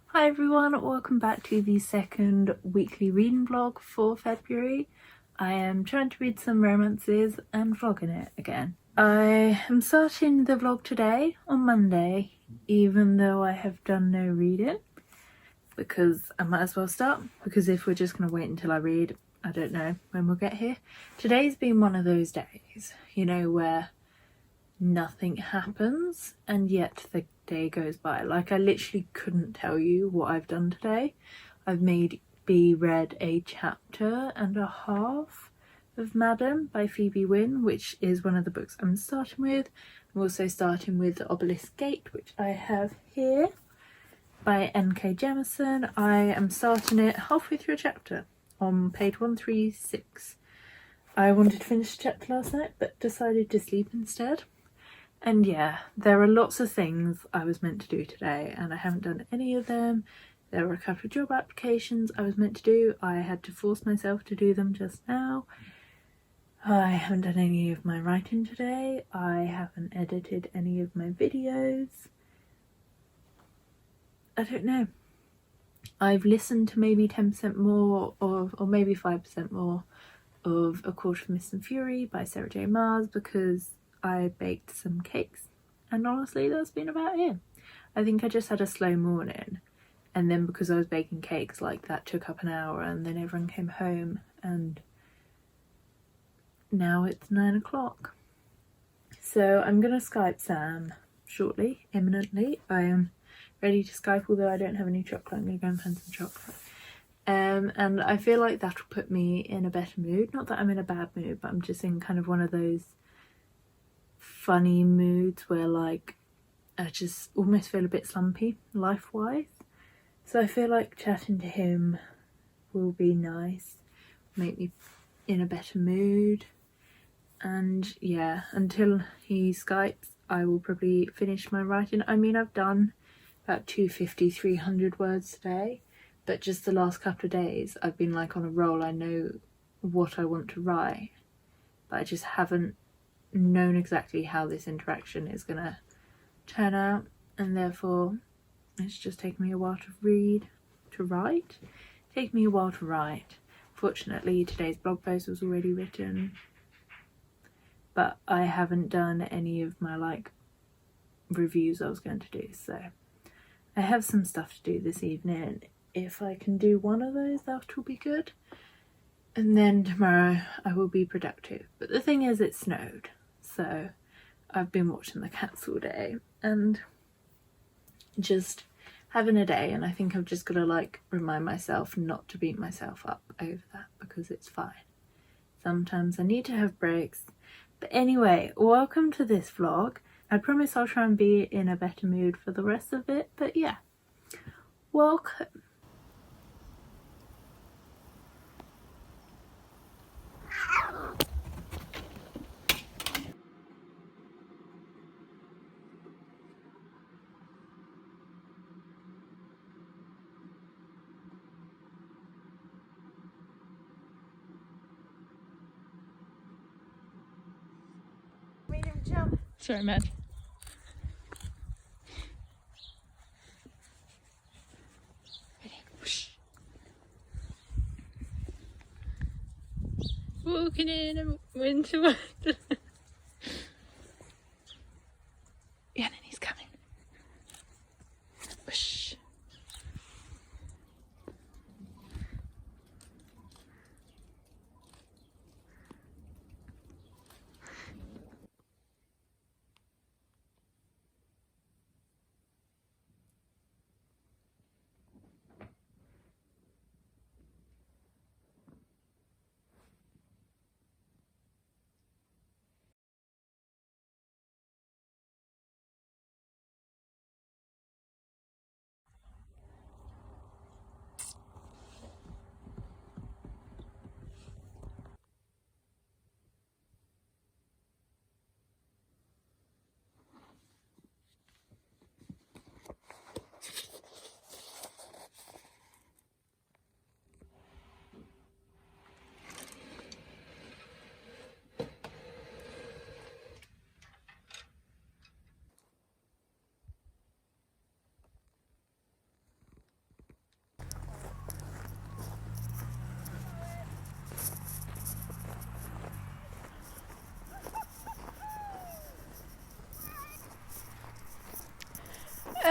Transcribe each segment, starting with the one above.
Hi everyone, welcome back to the second weekly reading vlog for February. I am trying to read some romances and vlogging it again. I am starting the vlog today on Monday, even though I have done no reading, because I might as well start, because if we're just going to wait until I read, I don't know when we'll get here. Today's been one of those days, you know, where nothing happens and yet the day goes by. Like, I literally couldn't tell you what I've done today. I've read a chapter and a half of Madam by Phoebe Nguyen, which is one of the books I'm starting with. I'm also starting with the Obelisk Gate, which I have here, by N.K. Jemisin. I am starting it halfway through a chapter on page 136. I wanted to finish the chapter last night but decided to sleep instead. And yeah, there are lots of things I was meant to do today and I haven't done any of them. There were a couple of job applications I was meant to do. I had to force myself to do them just now. I haven't done any of my writing today. I haven't edited any of my videos. I don't know. I've listened to maybe 10% more of, or maybe 5% more of A Quarter of Mist and Fury by Sarah J. Maas, because I baked some cakes and honestly that's been about it. I think I just had a slow morning, and then because I was baking cakes, like, that took up an hour, and then everyone came home and now it's 9 o'clock. So I'm gonna Skype Sam shortly, imminently. I am ready to Skype, although I don't have any chocolate. I'm gonna go and find some chocolate. And I feel like that'll put me in a better mood. Not that I'm in a bad mood, but I'm just in kind of one of those funny moods where, like, I just almost feel a bit slumpy life-wise. So I feel like chatting to him will be nice, make me in a better mood. And yeah, until he Skypes, I will probably finish my writing. I mean, I've done about 250-300 words today, but just the last couple of days I've been like on a roll. I know what I want to write, but I just haven't known exactly how this interaction is gonna turn out, and therefore it's just taken me a while to write. Fortunately, today's blog post was already written, but I haven't done any of my, like, reviews I was going to do, so I have some stuff to do this evening. If I can do one of those, that will be good, and then tomorrow I will be productive. But the thing is, it snowed, so I've been watching the cats all day and just having a day, and I think I've just got to, like, remind myself not to beat myself up over that, because it's fine. Sometimes I need to have breaks. But anyway, welcome to this vlog. I promise I'll try and be in a better mood for the rest of it, but yeah, welcome. Sorry, man. Walking in a winter weather. Yeah, and he's coming. Whoosh.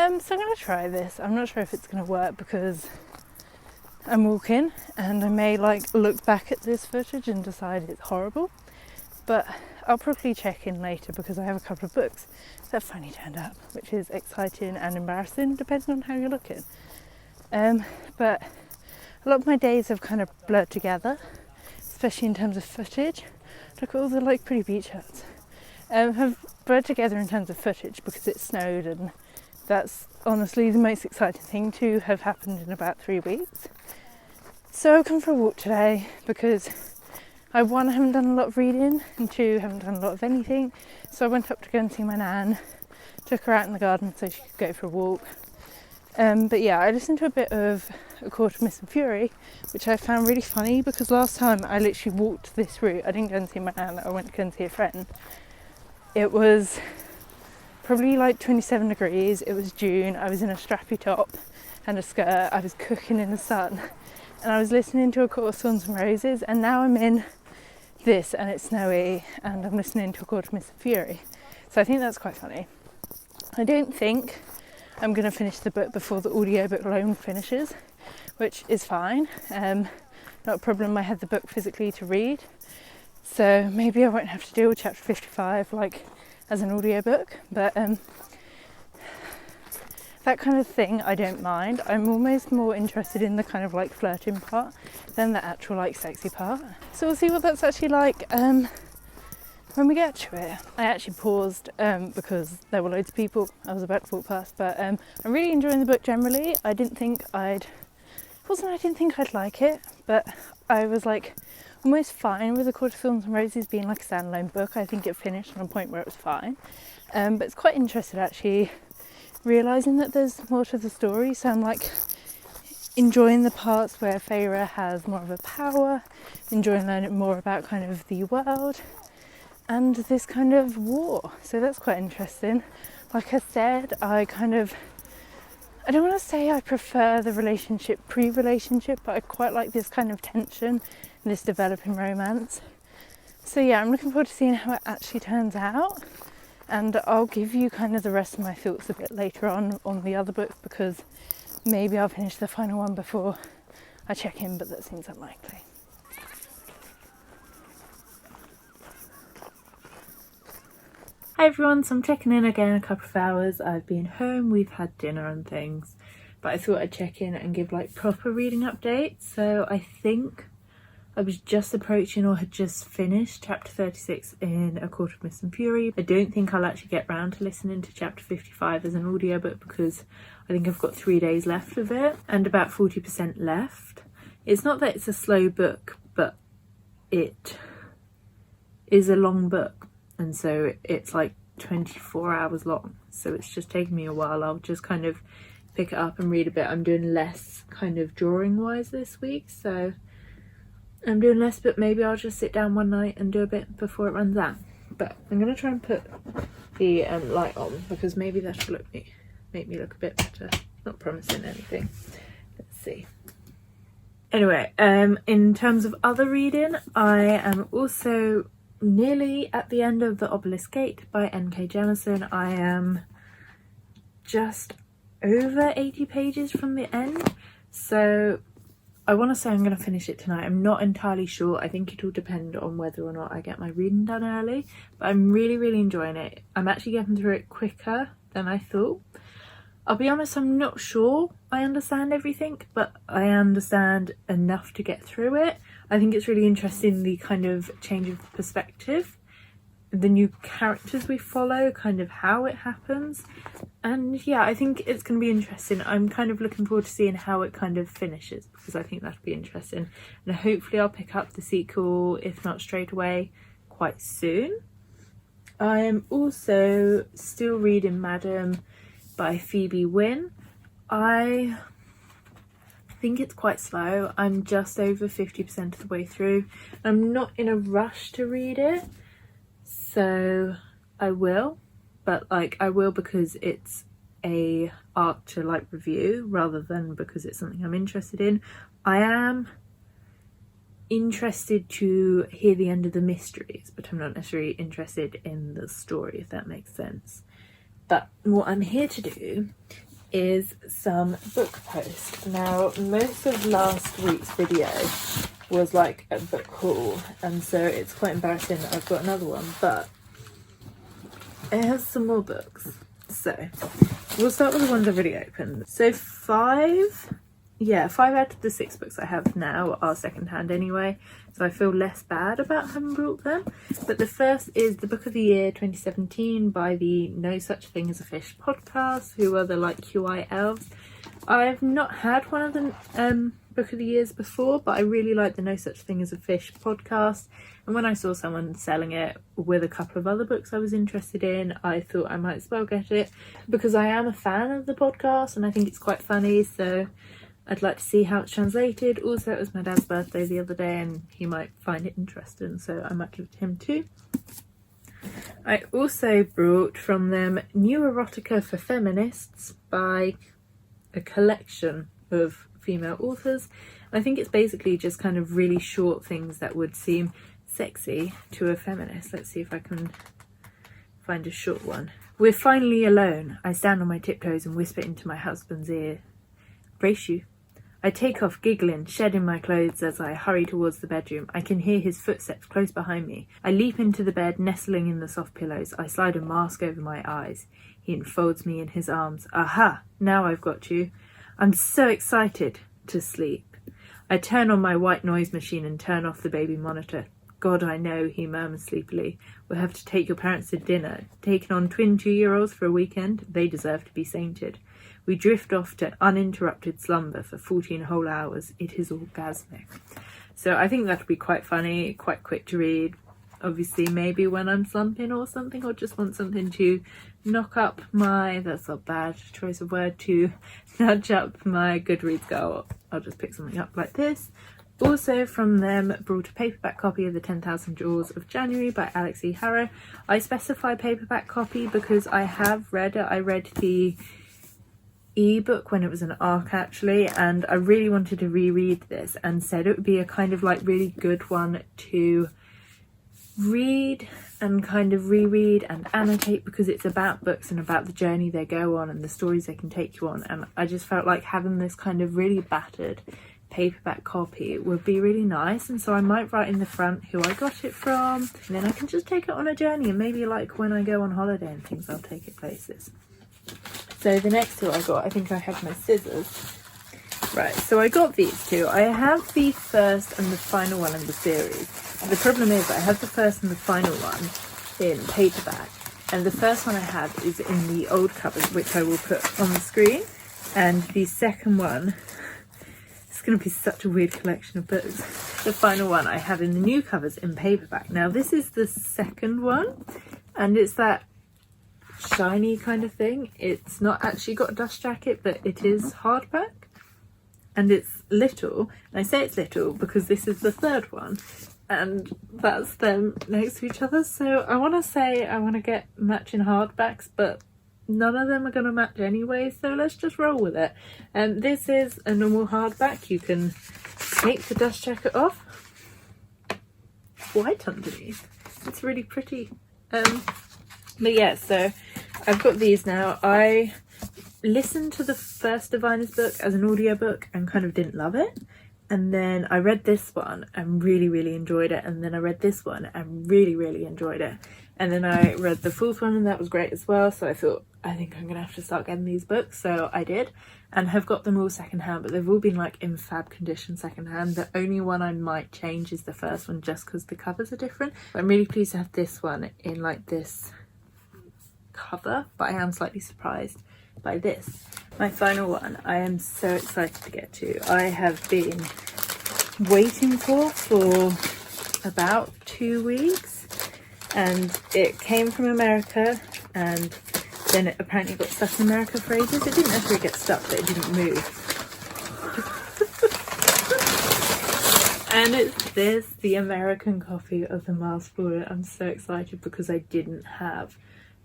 So I'm going to try this. I'm not sure if it's going to work because I'm walking and I may like look back at this footage and decide it's horrible, but I'll probably check in later because I have a couple of books that finally turned up, which is exciting and embarrassing depending on how you're looking. But a lot of my days have kind of blurred together, especially in terms of footage. Look at all the like pretty beach huts. Have blurred together in terms of footage because it snowed, and that's honestly the most exciting thing to have happened in about 3 weeks. So I've come for a walk today because I haven't done a lot of reading, and 2, haven't done a lot of anything. So I went up to go and see my nan, took her out in the garden so she could go for a walk. But yeah, I listened to a bit of A Court of Mist and Fury, which I found really funny because last time I literally walked this route. I didn't go and see my nan, I went to go and see a friend. It was probably like 27 degrees, it was June, I was in a strappy top and a skirt, I was cooking in the sun, and I was listening to A Court of Thorns and Roses, and now I'm in this and it's snowy and I'm listening to A Court of Mist and Fury. So I think that's quite funny. I don't think I'm going to finish the book before the audiobook loan finishes, which is fine. Not a problem, I had the book physically to read. So maybe I won't have to deal with chapter 55 like as an audiobook, but that kind of thing I don't mind. I'm almost more interested in the kind of like flirting part than the actual like sexy part. So we'll see what that's actually like when we get to it. I actually paused because there were loads of people I was about to walk past, but I'm really enjoying the book generally. I didn't think I'd like it, but I was like almost fine with A Court of Thorns and Roses being like a standalone book. I think it finished on a point where it was fine, but it's quite interesting actually realising that there's more to the story. So I'm like enjoying the parts where Feyre has more of a power, enjoying learning more about kind of the world and this kind of war. So that's quite interesting. Like I said, I don't want to say I prefer the relationship pre-relationship, but I quite like this kind of tension, this developing romance. So yeah, I'm looking forward to seeing how it actually turns out, and I'll give you kind of the rest of my thoughts a bit later on the other book, because maybe I'll finish the final one before I check in, but that seems unlikely. Hi everyone, so I'm checking in again a couple of hours. I've been home, we've had dinner and things, but I thought I'd check in and give like proper reading updates. So I think I was just approaching or had just finished chapter 36 in A Court of Mist and Fury. I don't think I'll actually get round to listening to chapter 55 as an audiobook because I think I've got 3 days left of it and about 40% left. It's not that it's a slow book, but it is a long book. And so it's like 24 hours long. So it's just taking me a while. I'll just kind of pick it up and read a bit. I'm doing less kind of drawing wise this week. So I'm doing less, but maybe I'll just sit down one night and do a bit before it runs out. But I'm going to try and put the light on because maybe that'll make me look a bit better. Not promising anything. Let's see. Anyway, in terms of other reading, I am also nearly at the end of The Obelisk Gate by N.K. Jemisin. I am just over 80 pages from the end, so I want to say I'm going to finish it tonight. I'm not entirely sure. I think it'll depend on whether or not I get my reading done early, but I'm really enjoying it. I'm actually getting through it quicker than I thought. I'll be honest, I'm not sure I understand everything, but I understand enough to get through it. I think it's really interesting, the kind of change of perspective, the new characters we follow, kind of how it happens. And yeah, I think it's going to be interesting. I'm kind of looking forward to seeing how it kind of finishes, because I think that'll be interesting. And hopefully I'll pick up the sequel, if not straight away, quite soon. I am also still reading Madam by Phoebe Nguyen. I think it's quite slow. I'm just over 50% of the way through. I'm not in a rush to read it, so I will, but like I will because it's a arc to like review rather than because it's something I'm interested in. I am interested to hear the end of the mysteries, but I'm not necessarily interested in the story, if that makes sense. But what I'm here to do is some book post. Now, most of last week's video was like a book haul, and so it's quite embarrassing that I've got another one, but it has some more books. So we'll start with the ones I've already opened. So 5 out of the 6 books I have now are secondhand anyway, so I feel less bad about having brought them. But the first is the Book of the Year 2017 by the No Such Thing as a Fish podcast, who are the like QI elves. I've not had one of the Book of the Years before, but I really like the No Such Thing as a Fish podcast, and when I saw someone selling it with a couple of other books I was interested in, I thought I might as well get it, because I am a fan of the podcast and I think it's quite funny, so I'd like to see how it's translated. Also, it was my dad's birthday the other day and he might find it interesting, so I might give it to him too. I also brought from them New Erotica for Feminists by a collection of female authors. I think it's basically just kind of really short things that would seem sexy to a feminist. Let's see if I can find a short one. We're finally alone. I stand on my tiptoes and whisper into my husband's ear. Brace you. I take off giggling, shedding my clothes as I hurry towards the bedroom. I can hear his footsteps close behind me. I leap into the bed, nestling in the soft pillows. I slide a mask over my eyes. He enfolds me in his arms. Aha! Now I've got you. I'm so excited to sleep. I turn on my white noise machine and turn off the baby monitor. God, I know, he murmurs sleepily. We'll have to take your parents to dinner. Taking on twin 2-year-olds for a weekend? They deserve to be sainted. We drift off to uninterrupted slumber for 14 whole hours. It is orgasmic. So I think that'll be quite funny, quite quick to read. Obviously, maybe when I'm slumping or something, or just want something to knock up my, that's a bad choice of word, to nudge up my Goodreads goal. I'll just pick something up like this. Also from them, brought a paperback copy of The 10,000 Jaws of January by Alexey Harrow. I specify paperback copy because I have read it. I read the ebook when it was an ARC actually, and I really wanted to reread this and said it would be a kind of like really good one to read and kind of reread and annotate, because it's about books and about the journey they go on and the stories they can take you on, and I just felt like having this kind of really battered paperback copy would be really nice. And so I might write in the front who I got it from, and then I can just take it on a journey, and maybe like when I go on holiday and things I'll take it places. So the next two I got, I think I have my scissors. Right, so I got these two. I have the first and the final one in the series. The problem is I have the first and the final one in paperback, and the first one I have is in the old covers, which I will put on the screen, and the second one, it's going to be such a weird collection of books. The final one I have in the new covers in paperback. Now this is the second one, and it's that shiny kind of thing. It's not actually got a dust jacket, but it is hardback, and it's little. And I say it's little because this is the third one, and that's them next to each other. So I want to say I want to get matching hardbacks, but none of them are going to match anyway, so let's just roll with it. And this is a normal hardback. You can take the dust jacket off. White underneath. It's really pretty. But yeah, so I've got these now. I listened to the first Diviner's book as an audiobook and kind of didn't love it. And then I read this one and really, really enjoyed it. And then I read this one and really, really enjoyed it. And then I read the fourth one and that was great as well. So I thought, I think I'm going to have to start getting these books. So I did, and have got them all secondhand, but they've all been like in fab condition secondhand. The only one I might change is the first one just because the covers are different. But I'm really pleased to have this one in like this cover, but I am slightly surprised by this. My final one I am so excited to get to. I have been waiting for about 2 weeks, and it came from America, and then it apparently got stuck in America for ages. It didn't actually get stuck, but it didn't move. And it's this, the American copy of the Maas. I'm so excited because I didn't have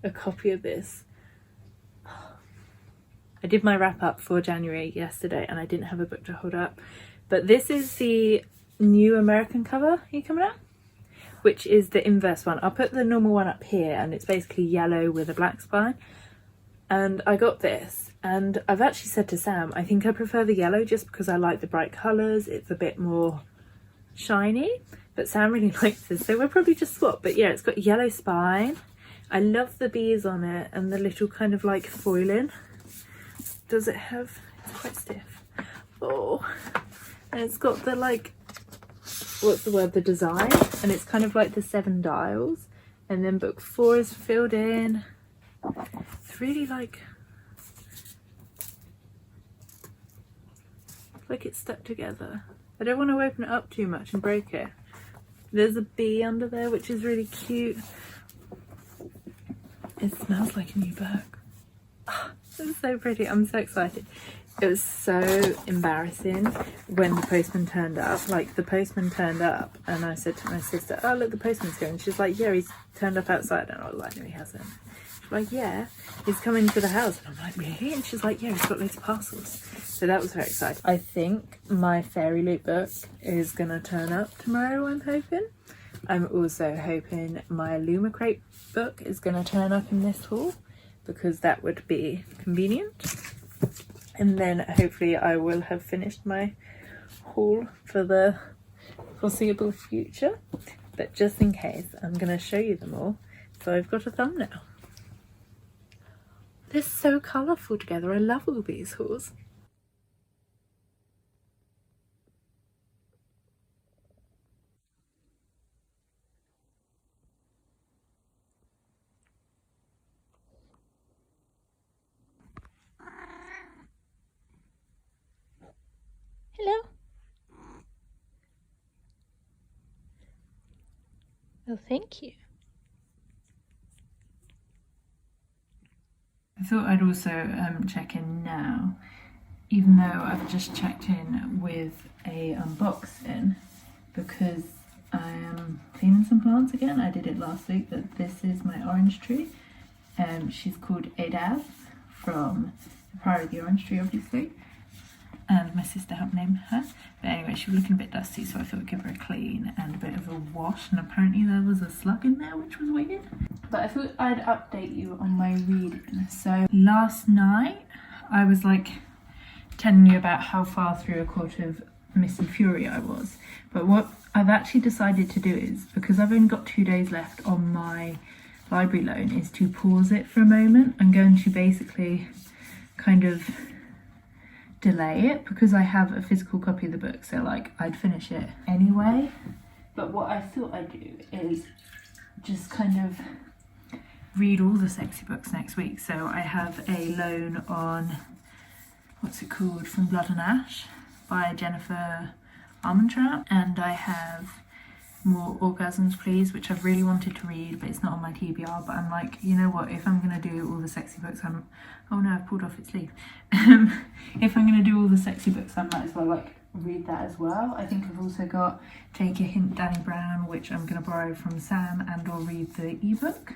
a copy of this. I did my wrap up for January yesterday and I didn't have a book to hold up, but this is the new American cover coming out, which is the inverse one. I'll put the normal one up here, and it's basically yellow with a black spine. And I got this And I've actually said to Sam, I think I prefer the yellow just because I like the bright colours. It's a bit more shiny, but Sam really likes this, so we'll probably just swap. But yeah, it's got yellow spine. I love the bees on it and the little kind of like foiling. Does it have, it's quite stiff. Oh, and it's got the like, what's the word, the design, and it's kind of like the 7 dials, and then book 4 is filled in. It's really like it's stuck together. I don't want to open it up too much and break it. There's a bee under there which is really cute. It smells like a new book. Oh, it's so pretty. I'm so excited. It was so embarrassing when the postman turned up. Like, the postman turned up and I said to my sister, oh look, the postman's going. She's like, yeah, he's turned up outside. And I was like, no he hasn't. She's like, yeah, he's coming to the house. And I'm like, really? And she's like, yeah, he's got loads of parcels. So that was very exciting. I think my Fairy Loot book is gonna turn up tomorrow, I'm hoping. I'm also hoping my Luma Crate book is gonna turn up in this haul, because that would be convenient. And then hopefully I will have finished my haul for the foreseeable future. But just in case, I'm going to show you them all. So I've got a thumbnail. They're so colourful together. I love all these hauls. Hello. Well, thank you. I thought I'd also check in now, even though I've just checked in with a unboxing, because I am cleaning some plants again. I did it last week, but this is my orange tree. She's called Edaz from the Priory of the Orange Tree, obviously. And my sister helped name her. But anyway, she was looking a bit dusty, so I thought I'd give her a clean and a bit of a wash. And apparently there was a slug in there, which was weird. But I thought I'd update you on my reading. So last night, I was like telling you about how far through A Court of Mist and Fury I was. But what I've actually decided to do is, because I've only got 2 days left on my library loan, is to pause it for a moment. I'm going to basically kind of delay it, because I have a physical copy of the book, so like I'd finish it anyway. But what I thought I'd do is just kind of read all the sexy books next week. So I have a loan on, what's it called, From Blood and Ash by Jennifer Armentrout, and I have more Orgasms Please, which I've really wanted to read, but it's not on my TBR. But I'm like, you know what, if I'm gonna do all the sexy books, oh no, I've pulled off its sleeve. If I'm gonna do all the sexy books, I might as well like read that as well. I think I've also got Take a Hint, Danny Brown, which I'm gonna borrow from Sam and or read the ebook.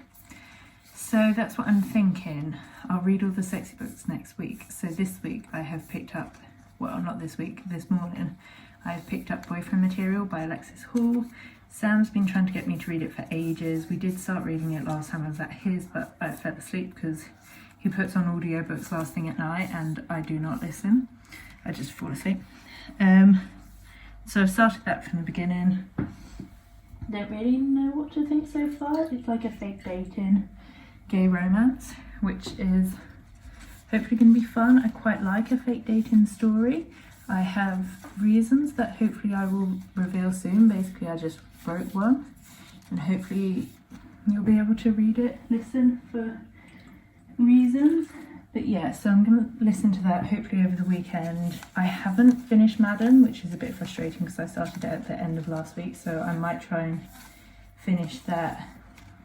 So that's what I'm thinking. I'll read all the sexy books next week. So this week I have picked up, well, not this week, this morning, I've picked up Boyfriend Material by Alexis Hall. Sam's been trying to get me to read it for ages. We did start reading it last time I was at his, but I fell asleep because he puts on audiobooks last thing at night and I do not listen. I just fall asleep. So I've started that from the beginning. Don't really know what to think so far. It's like a fake dating gay romance, which is hopefully going to be fun. I quite like a fake dating story. I have reasons that hopefully I will reveal soon. Basically, I just wrote one, and hopefully you'll be able to read it, listen for reasons. But yeah, so I'm going to listen to that hopefully over the weekend. I haven't finished Madden, which is a bit frustrating because I started it at the end of last week, so I might try and finish that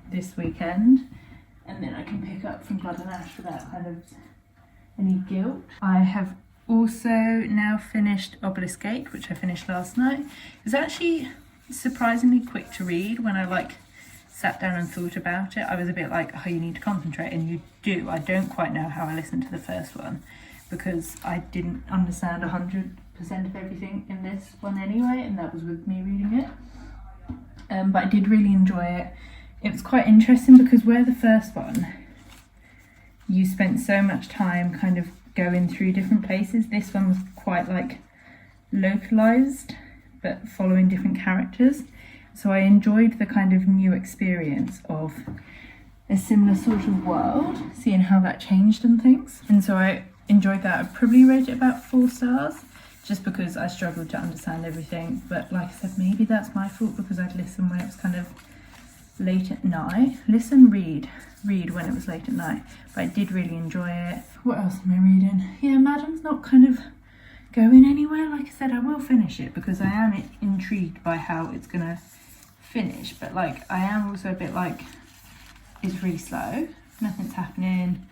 this weekend, and then I can pick up From Blood and Ash without kind of any guilt. I have also now finished Obelisk Gate, which I finished last night. It's actually surprisingly quick to read. When I like sat down and thought about it, I was a bit like, oh, you need to concentrate, and you do. I don't quite know how I listened to the first one because I didn't understand 100% of everything in this one anyway, and that was with me reading it. But I did really enjoy it. It was quite interesting because where the first one, you spent so much time kind of going through different places. This one was quite like localized, but following different characters. So I enjoyed the kind of new experience of a similar sort of world, seeing how that changed and things. And so I enjoyed that. I probably rated it about 4 stars, just because I struggled to understand everything. But like I said, maybe that's my fault because I'd listen when it was kind of late at night. Read when it was late at night. But I did really enjoy it. What else am I reading? Yeah, Madam's not kind of going anywhere. Like I said, I will finish it because I am intrigued by how it's gonna finish. But like, I am also a bit like, it's really slow. Nothing's happening.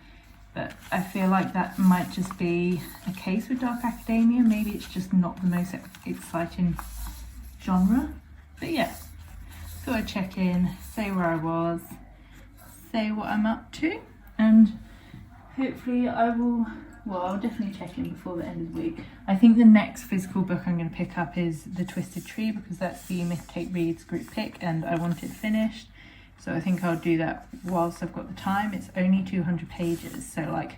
But I feel like that might just be a case with Dark Academia. Maybe it's just not the most exciting genre. But yeah, thought I'd check in, say where I was, say what I'm up to, and hopefully I'll definitely check in before the end of the week. I think the next physical book I'm going to pick up is The Twisted Tree, because that's the Myth Take Reads group pick and I want it finished. So I think I'll do that whilst I've got the time. It's only 200 pages, so like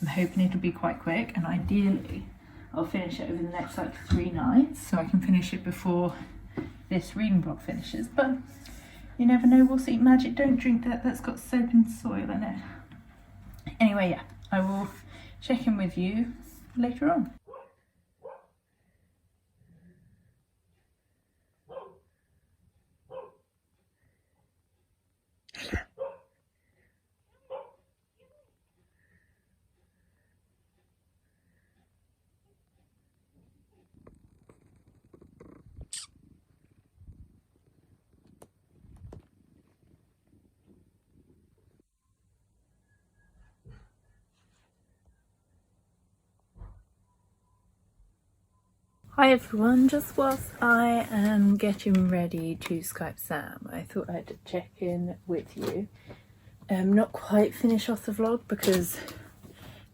I'm hoping it'll be quite quick, and ideally I'll finish it over the next like 3 nights so I can finish it before this reading blog finishes. But you never know, we'll see. Magic, don't drink that, that's got soap and soil in it. Anyway, yeah, I will check in with you later on. Hi everyone, just whilst I am getting ready to Skype Sam, I thought I'd check in with you. Not quite finish off the vlog because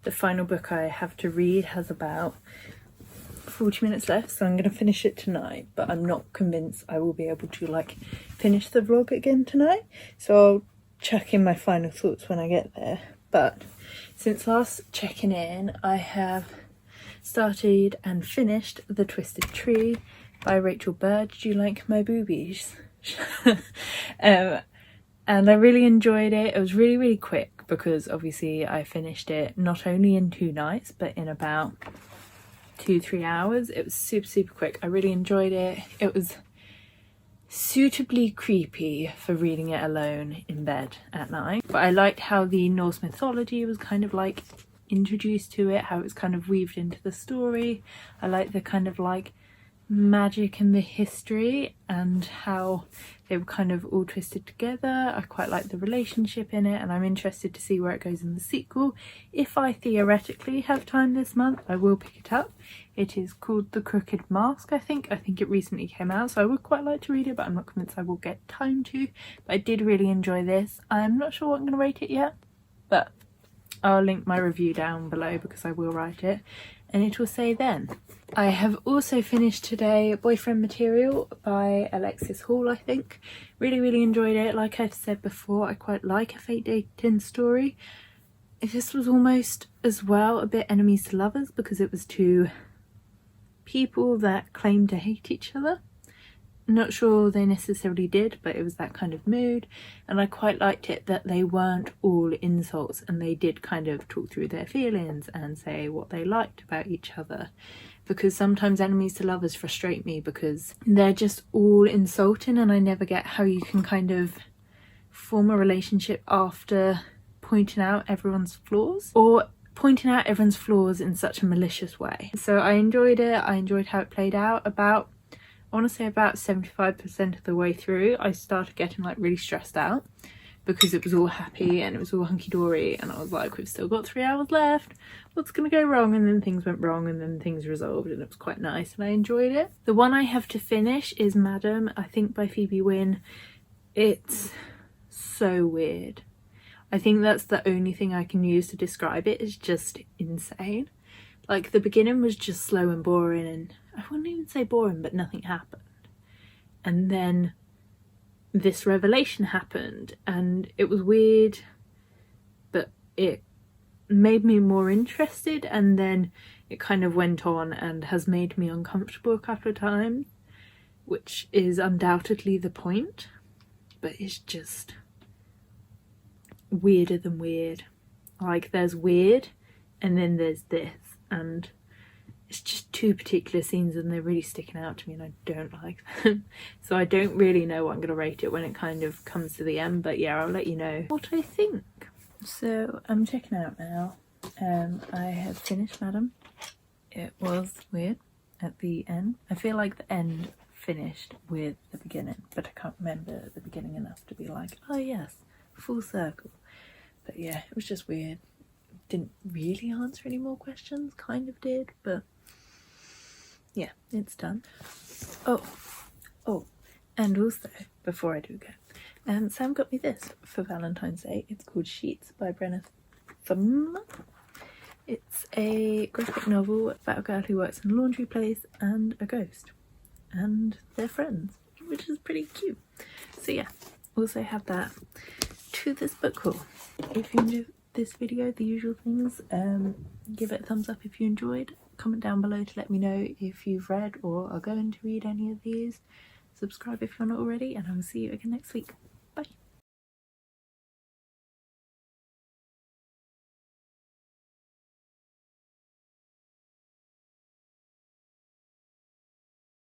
the final book I have to read has about 40 minutes left, so I'm going to finish it tonight, but I'm not convinced I will be able to like finish the vlog again tonight, so I'll check in my final thoughts when I get there. But since last checking in, I have started and finished The Twisted Tree by Rachel Bird. Do you like my boobies? And I really enjoyed it. It was really quick because obviously I finished it not only in 2 nights but in about 2-3 hours. It was super quick. I really enjoyed it. It was suitably creepy for reading it alone in bed at night, but I liked how the Norse mythology was kind of like introduced to it, how it's kind of weaved into the story. I like the kind of like magic and the history and how they were kind of all twisted together. I quite like the relationship in it, and I'm interested to see where it goes in the sequel. If I theoretically have time this month, I will pick it up. It is called The Crooked Mask, I think it recently came out, so I would quite like to read it, but I'm not convinced I will get time to. But I did really enjoy this. I'm not sure what I'm going to rate it yet, but I'll link my review down below because I will write it and it will say then. I have also finished today Boyfriend Material by Alexis Hall, I think. Really enjoyed it. Like I've said before, I quite like a fake dating story. This was almost as well a bit enemies to lovers because it was 2 people that claimed to hate each other. Not sure they necessarily did, but it was that kind of mood, and I quite liked it that they weren't all insults and they did kind of talk through their feelings and say what they liked about each other, because sometimes enemies to lovers frustrate me because they're just all insulting and I never get how you can kind of form a relationship after pointing out everyone's flaws, or pointing out everyone's flaws in such a malicious way. So I enjoyed it. I enjoyed how it played out. I want to say about 75% of the way through, I started getting like really stressed out because it was all happy and it was all hunky-dory, and I was like, we've still got 3 hours left, what's going to go wrong? And then things went wrong and then things resolved, and it was quite nice and I enjoyed it. The one I have to finish is Madam, I think by Phoebe Nguyen. It's so weird. I think that's the only thing I can use to describe it. It's just insane. Like the beginning was just slow and boring, and I wouldn't even say boring, but nothing happened. And then this revelation happened and it was weird, but it made me more interested, and then it kind of went on and has made me uncomfortable a couple of times, which is undoubtedly the point, but it's just weirder than weird. Like, there's weird and then there's this, and it's just two particular scenes and they're really sticking out to me and I don't like them. So I don't really know what I'm going to rate it when it kind of comes to the end, but yeah, I'll let you know what I think. So I'm checking out now. I have finished Madam. It was weird at the end. I feel like the end finished with the beginning, but I can't remember the beginning enough to be like, oh yes, full circle. But yeah, it was just weird. Didn't really answer any more questions, kind of did, but yeah, it's done. Oh, and also, before I do go, Sam got me this for Valentine's Day. It's called Sheets by Brenna. Thummler. It's a graphic novel about a girl who works in a laundry place and a ghost, and they're friends, which is pretty cute. So yeah, also have that to this book haul. If you enjoyed this video, the usual things, give it a thumbs up if you enjoyed, comment down below to let me know if you've read or are going to read any of these, subscribe if you're not already, and I will see you again next week.